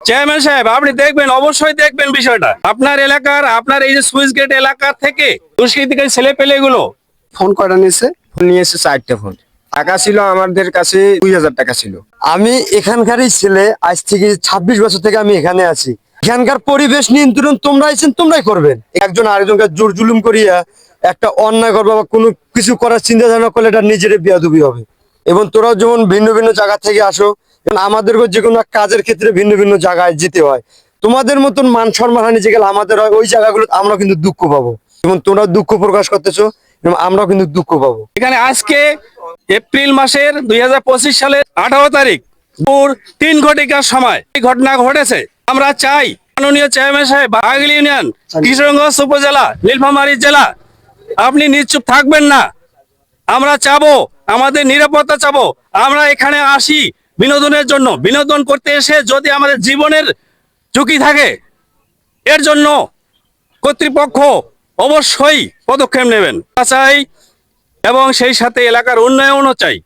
Chairman সাহেব, আপনি দেখবেন, অবশ্যই দেখবেন বিষয়টা। আপনার এলাকার, আপনার এই যে সুইচ গেট এলাকা থেকে দুষ্কৃতিকারী ছেলে পেলে গুলো ফোন কয়টা নিয়েছে? ফোন নিয়েছে 4টা ফোন। টাকা ছিল আমাদের কাছে 2000 টাকা ছিল। আমি এখানকারই ছেলে, আজ থেকে 26 বছর থেকে আমি এখানে আছি। এখানকার পরিবেশ নিয়ন্ত্রণ তোমরা আছেন, তোমরাই করবেন। একজন আরেকজনকে জোর জুলুম করিয়া একটা অন্যায় করবা বা কোনো কিছু করার চিন্তা ভাবনা করলে এটা নিজের বেয়াদবি হবে। এবং তোরাও যেমন ভিন্ন ভিন্ন জায়গা থেকে আসো, আমাদেরকে যে কোনো কাজের ক্ষেত্রে ভিন্ন ভিন্ন জায়গায় যেতে হয়। তোমাদের মতন মান সম্মানহানি যেগুলো আমাদের হয়, ওই জায়গাগুলো আমরা কিন্তু দুঃখ পাবো। এবং তোমরা দুঃখ প্রকাশ করতেছো এবং আমরাও কিন্তু দুঃখ পাবো। এখানে আজকে এপ্রিল মাসের 2025 সালের 18 তারিখ দুপুর 3 ঘটিকার সময় এই ঘটনা ঘটেছে। আমরা চাই মাননীয় চেয়ারম্যান সাহেব, বাঘাইল ইউনিয়ন, কিশোরগঞ্জ উপজেলা, নীলফামারী জেলা, আপনি নিশ্চুপ থাকবেন না। আমরা চাবো, আমাদের নিরাপত্তা চাবো। আমরা এখানে আসি বিনোদনের জন্য। বিনোদন করতে এসে যদি আমাদের জীবনের ঝুঁকি থাকে, এর জন্য কর্তৃপক্ষ অবশ্যই পদক্ষেপ নেবেন চাই, এবং সেই সাথে এলাকার উন্নয়নও চাই।